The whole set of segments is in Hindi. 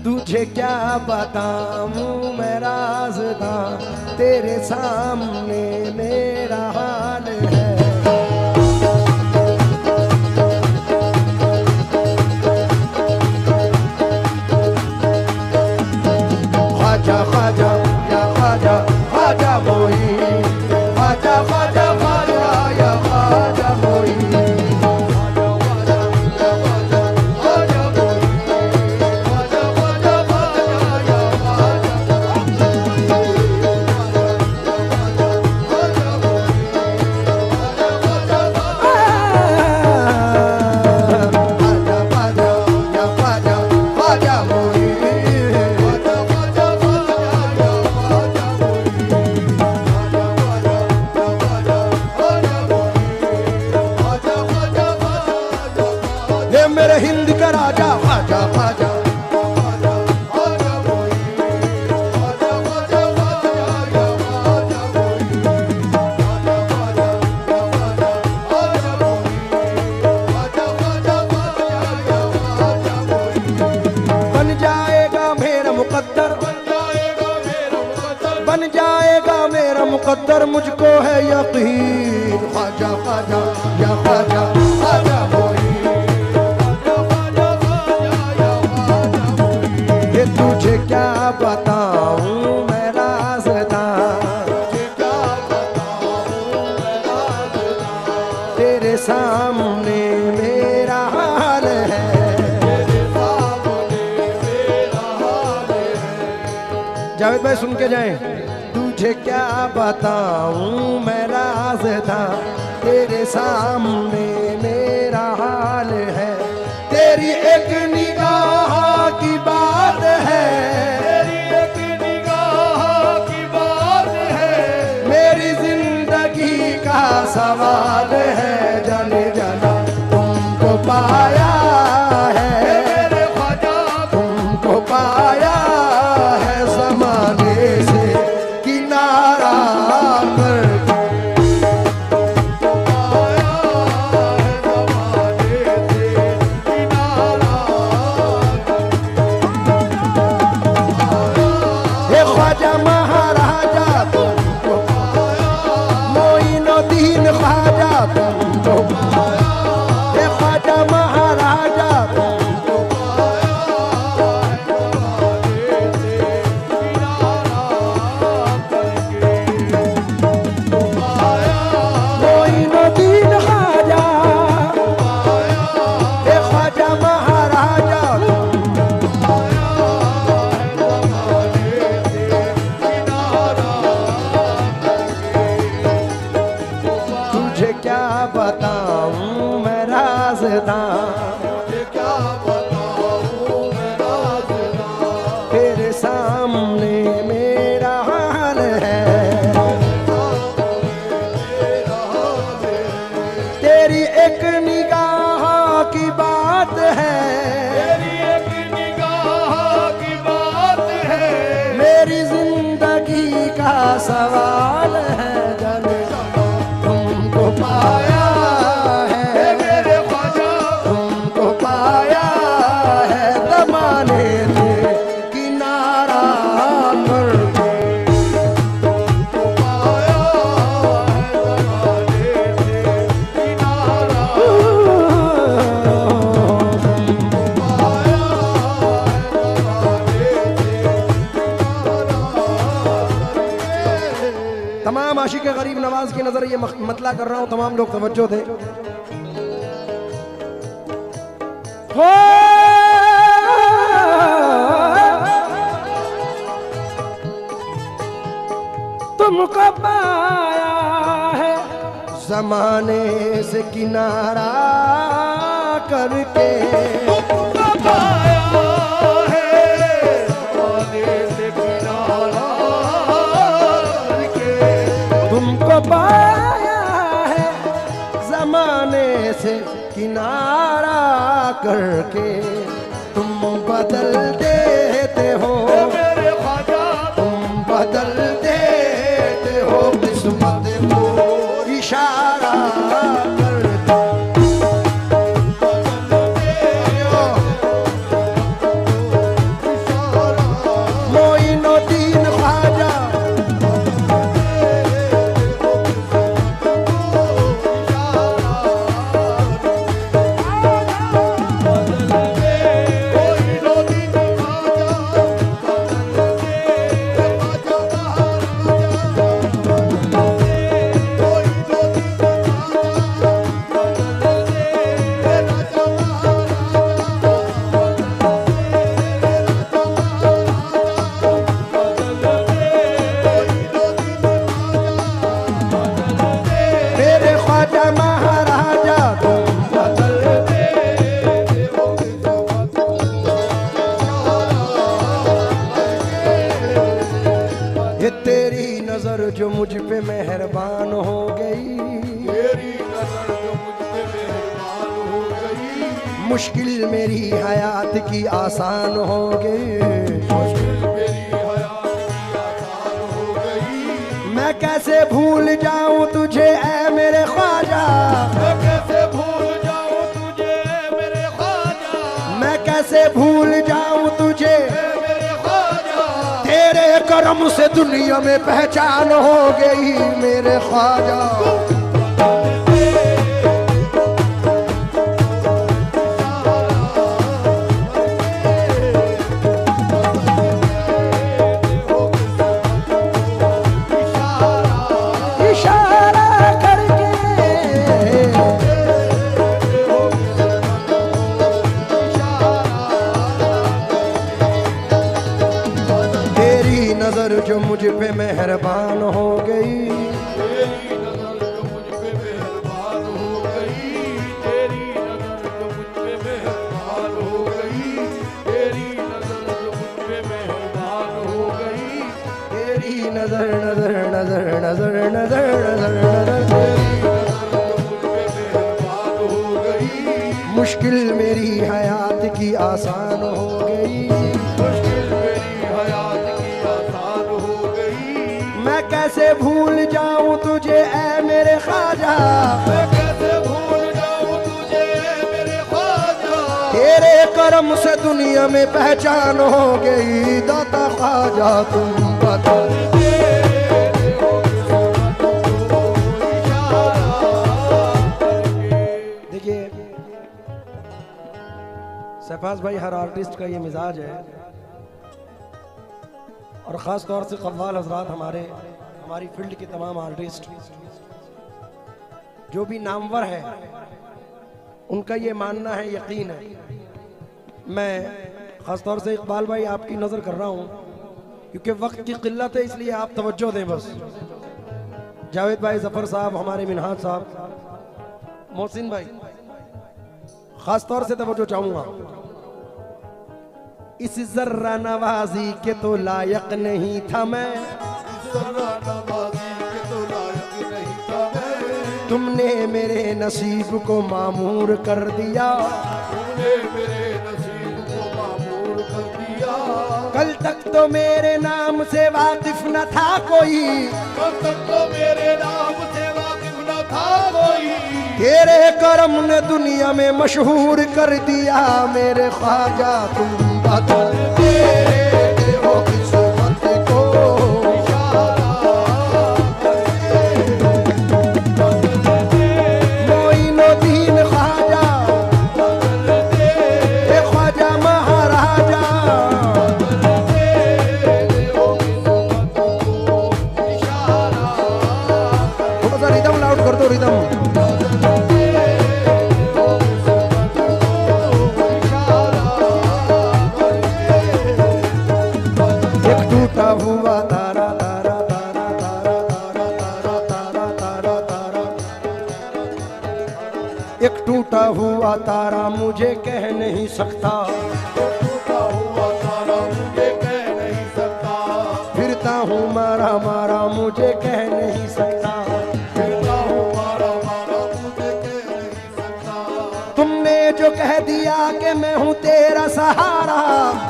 तुझे क्या बताऊं मैं राज़दा, तेरे सामने मेरा हाल है। ख्वाजा ख्वाजा या ख्वाजा ख्वाजा मोई, ख्वाजा ख्वाजा ख्वाजा या ख्वाजा मोई। मेरे हिंद का राजा ख्वाजा ख्वाजा, बन जाएगा मेरा मुकद्दर, बन जाएगा मेरा मुकद्दर, मुझको है यकीन। ख्वाजा ख्वाजा या ख्वाजा ख्वाजा मोई, तुझे क्या बताऊं मैं राज़दा, तेरे सामने मेरा हाल है। जावेद भाई सुन के जाएं। तुझे क्या बताऊं मैं राज़दा, तेरे सामने मेरा हाल है। तेरी एक निगाह की बात है, तेरी एक निगाह की बात है, मेरी जिंदगी का सवाल है। जाने जाना तुमको पाया है मेरे ख्वाजा, तुमको पाया है ज़माने से किनारा करके। ख्वाजा महाराजा तुमको पाया, मोइनुद्दीन ख्वाजा तुमको पाया, ख्वाजा महाराजा तुमको पाया, मोइनुद्दीन ख्वाजा, ख्वाजा महाराजा बताऊं मैं राज़दा, क्या बताऊं मैं राज़दा, तेरे सामने मेरा हाल है। तेरी एक निगाह की बात है, तेरी एक निगाह की बात है, मेरी जिंदगी का सवाल है। जाने तुमको पाया तमाम आशिक गरीब नवाज की नजर ये मतला कर रहा हूं, तमाम लोग तवज्जो दे। तुमको पाया है ज़माने से किनारा करके, तुमको पाया है ज़माने से किनारा करके, तुमको पाया है ज़माने से किनारा करके। तुम बदल देते हो मेरे ख्वाजा, तुम बदल देते हो किस्मत को इशारा करके। मुश्किल मेरी हयात की आसान हो गई, मुश्किल मेरी हयात की आसान हो गई। मैं कैसे भूल जाऊं तुझे ऐ मेरे ख्वाजा, मैं कैसे भूल जाऊं तुझे मेरे ख्वाजा, मैं कैसे भूल जाऊं तुझे, मेरे ख्वाजा। तेरे करम से दुनिया में पहचान हो गई मेरे ख्वाजा। इशारा करके तेरी नजर जो मुझ पे मेहरबान हो गई, तेरी नजर जो मुझ पे मेहरबान हो गई, तेरी नजर जो मुझ पे मेहरबान हो गई, तेरी नजर जो मुझ पे मेहरबान हो गई, तेरी नजर नजर नजर नजर नजर नजर नजर तेरी नजर जो मुझ पे मेहरबान हो गई। मुश्किल मेरी हयात की आसान हो गई, मुश्किल मेरी हयात की आसान हो गई। मैं कैसे भूल जाऊं तुझे ऐ मेरे ख्वाजा, मैं कैसे भूल जाऊं तुझे मेरे ख्वाजा, तेरे करम से दुनिया में पहचान हो गई दाता ख्वाजा तुम बता। देखिए शहबाज भाई, हर आर्टिस्ट का ये मिजाज है, और ख़ास तौर से कव्वाल हजरात हमारी फील्ड के तमाम आर्टिस्ट जो भी नामवर है, उनका ये मानना है, यकीन है। मैं ख़ास तौर से इकबाल भाई आपकी नज़र कर रहा हूँ, क्योंकि वक्त की किल्लत है, इसलिए आप तवज्जो दें बस। जावेद भाई, जफ़र साहब, हमारे मिनहाज साहब, मोहसिन भाई, ख़ास तौर से तवज्जो चाहूँगा। इस जर्रा नवाजी के तो लायक नहीं था मैं, जर्रा नवाजी के तो लायक नहीं था मैं, तुमने मेरे नसीब को मामूर कर दिया, तूने मेरे नसीब को मामूर कर दिया। कल तक तो मेरे नाम से वाकिफ न था कोई, कल तक तो मेरे नाम से वाकिफ न था कोई, तेरे करम ने दुनिया में मशहूर कर दिया मेरे ख्वाजा तुम बता। तेरे हो किस्मत को मोइनुद्दीन ख्वाजा, ए ख्वाजा महाराजा, थोड़ा सा रिदम लाउड कर दो, रिदम। एक टूटा हुआ तारा तारा तारा तारा तारा तारा तारा तारा तारा, एक टूटा हुआ तारा मुझे कह नहीं सकता, टूटा हुआ तारा मुझे कह नहीं सकता, फिरता हूँ मारा मारा मुझे कह नहीं सकता, फिरता हूँ मारा मारा मुझे कह नहीं सकता। तुमने जो कह दिया कि मैं हूँ तेरा सहारा,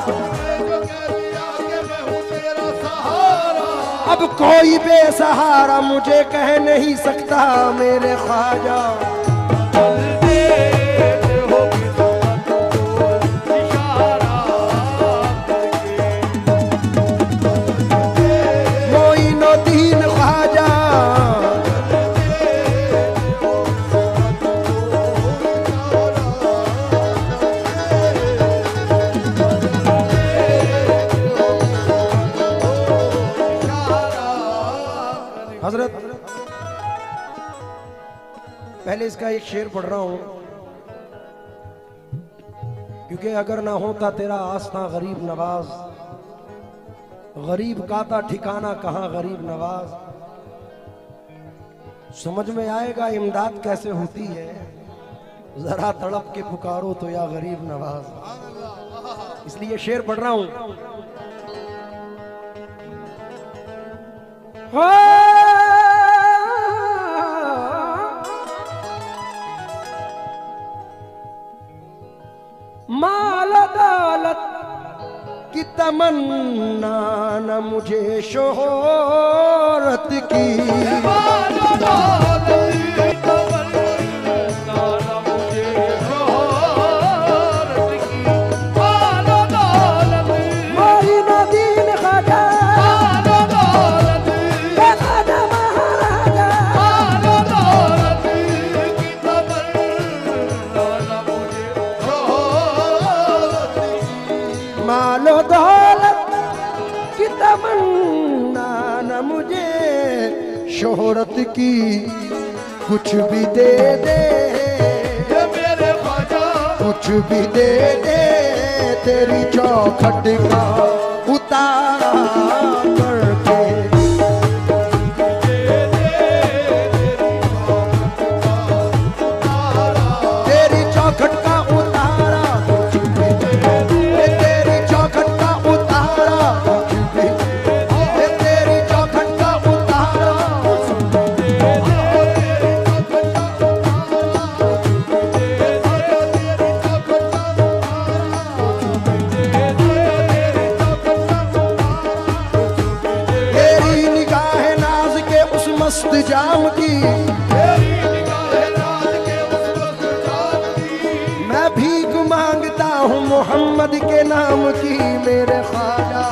तुमने जो कह दिया कि मैं हूँ तेरा सहारा, अब कोई बेसहारा मुझे कह नहीं सकता मेरे ख्वाजा। देते हो किस्मत को इशारा करके, मोइनुद्दीन ख्वाजा, हजरत पहले इसका एक शेर पढ़ रहा हूं, क्योंकि अगर ना होता तेरा आस्था गरीब नवाज, गरीब का था ठिकाना कहाँ गरीब नवाज, समझ में आएगा इमदाद कैसे होती है, जरा तड़प के पुकारो तो या गरीब नवाज। इसलिए शेर पढ़ रहा हूं। माल दौलत की तमन्ना न मुझे शोहरत की, माल दौलत की तमन्ना न मुझे शोहरत की, माल दौलत मारी नदीन खाजा माल दौलत खाजा महाराजा, माल दौलत की तमन्ना न मुझे शोहरत की, मालो दौलत की तमन्ना न मुझे शोहरत की, कुछ भी दे दे ये मेरे ख्वाजा कुछ भी दे दे तेरी चौखट का उतार करके, तेरी चौखट का उतारा कुछ भी दे दे, तेरी चौखट का उतारा कुछ भी दे दे, तेरी चौखट का उतारा कुछ भी दे दे, तेरी निगाह नाज के उस मस्त जाम की, तेरी निगाह रात के उस वक्त जाग की, मैं भीख मांगता हूँ मोहम्मद के नाम की मेरे ख्वाजा,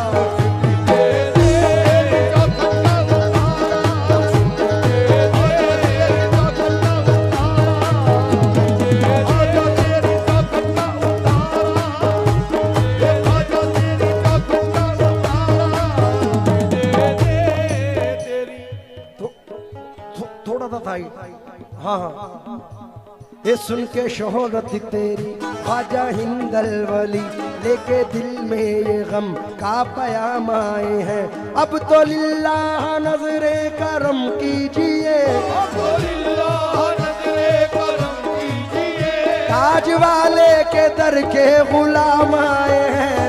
थोड़ा सा था हाँ हाँ, ये सुन के शोहरत तेरी ख्वाजा हिंदल वली, लेके दिल में ये गम का पयाम आए हैं, अब तो लिल्लाह नजरे करम कीजिए, ताज वाले के दर के गुलाम आए हैं,